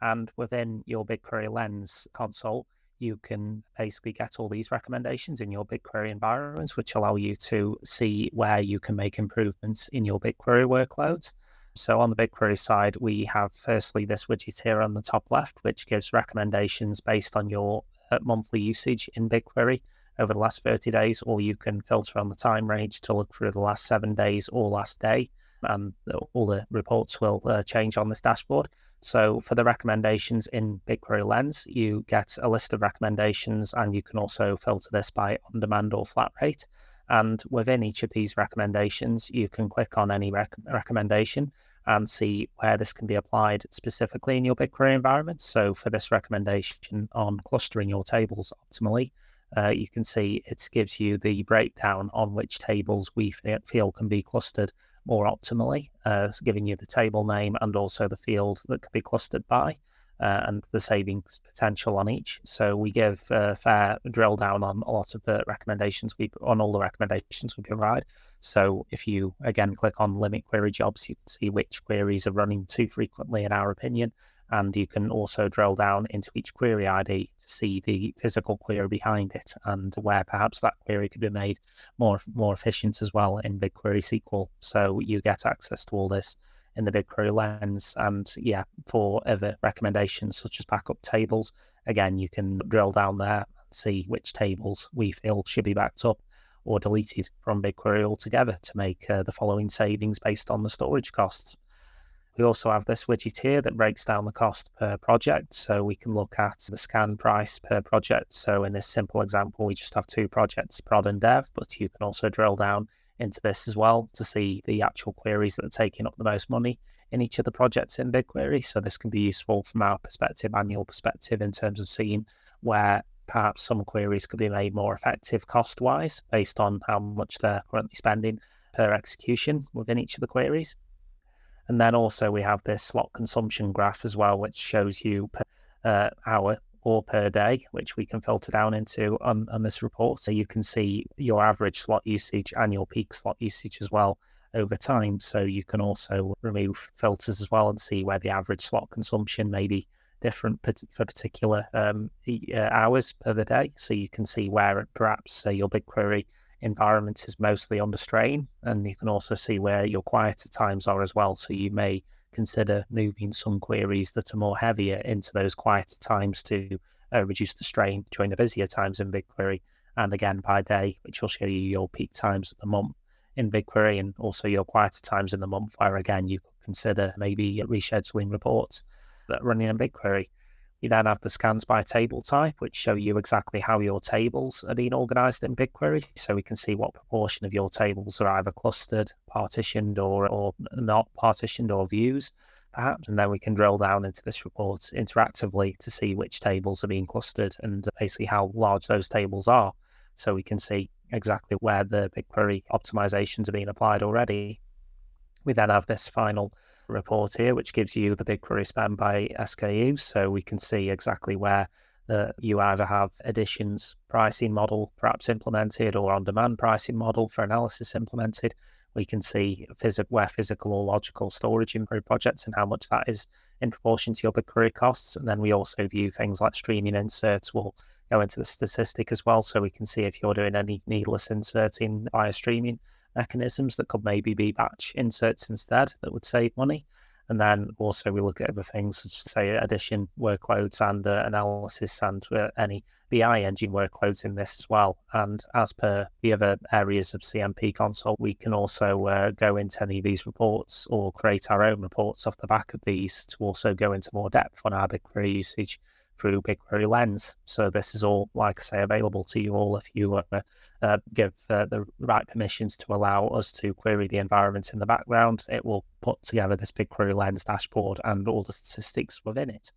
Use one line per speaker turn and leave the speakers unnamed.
And within your BigQuery Lens console, you can basically get all these recommendations in your BigQuery environments, which allow you to see where you can make improvements in your BigQuery workloads. So on the BigQuery side, we have firstly this widget here on the top left, which gives recommendations based on your monthly usage in BigQuery over the last 30 days, or you can filter on the time range to look through the last 7 days or last day, and all the reports will change on this dashboard. So for the recommendations in BigQuery Lens, you get a list of recommendations, and you can also filter this by on-demand or flat rate. And within each of these recommendations, you can click on any recommendation and see where this can be applied specifically in your BigQuery environment. So for this recommendation on clustering your tables optimally, you can see it gives you the breakdown on which tables we feel can be clustered more optimally, giving you the table name and also the field that could be clustered by, and the savings potential on each. So we give a fair drill down on a lot of the recommendations on all the recommendations we provide. So if you again click on limit query jobs, you can see which queries are running too frequently in our opinion. And you can also drill down into each query ID to see the physical query behind it and where perhaps that query could be made more efficient as well in BigQuery SQL. So you get access to all this in the BigQuery Lens. And yeah, for other recommendations such as backup tables, again, you can drill down there and see which tables we feel should be backed up or deleted from BigQuery altogether to make the following savings based on the storage costs. We also have this widget here that breaks down the cost per project. So we can look at the scan price per project. So in this simple example, we just have 2 projects, prod and dev, but you can also drill down into this as well to see the actual queries that are taking up the most money in each of the projects in BigQuery. So this can be useful from our perspective, annual perspective, in terms of seeing where perhaps some queries could be made more effective cost-wise based on how much they're currently spending per execution within each of the queries. And then also we have this slot consumption graph as well, which shows you per hour or per day, which we can filter down into on this report. So you can see your average slot usage and your peak slot usage as well over time. So you can also remove filters as well and see where the average slot consumption may be different for particular hours per the day. So you can see where perhaps your BigQuery environment is mostly under strain, and you can also see where your quieter times are as well. So you may consider moving some queries that are more heavier into those quieter times to reduce the strain during the busier times in BigQuery, and again by day, which will show you your peak times of the month in BigQuery and also your quieter times in the month, where again you could consider maybe rescheduling reports that are running in BigQuery. You then have the scans by table type, which show you exactly how your tables are being organized in BigQuery. So we can see what proportion of your tables are either clustered, partitioned, or not partitioned, or views, perhaps. And then we can drill down into this report interactively to see which tables are being clustered and basically how large those tables are. So we can see exactly where the BigQuery optimizations are being applied already. We then have this final report here, which gives you the BigQuery spend by SKU. So we can see exactly where you either have additions pricing model perhaps implemented or on-demand pricing model for analysis implemented. We can see where physical or logical storage in projects and how much that is in proportion to your BigQuery costs. And then we also view things like streaming inserts will go into the statistic as well. So we can see if you're doing any needless inserting via streaming mechanisms that could maybe be batch inserts instead that would save money. And then also we look at other things such as say addition workloads and analysis and any BI engine workloads in this as well. And as per the other areas of CMP console, we can also go into any of these reports or create our own reports off the back of these to also go into more depth on our BigQuery usage through BigQuery Lens. So this is all, like I say, available to you all if you give the right permissions to allow us to query the environment in the background. It will put together this BigQuery Lens dashboard and all the statistics within it.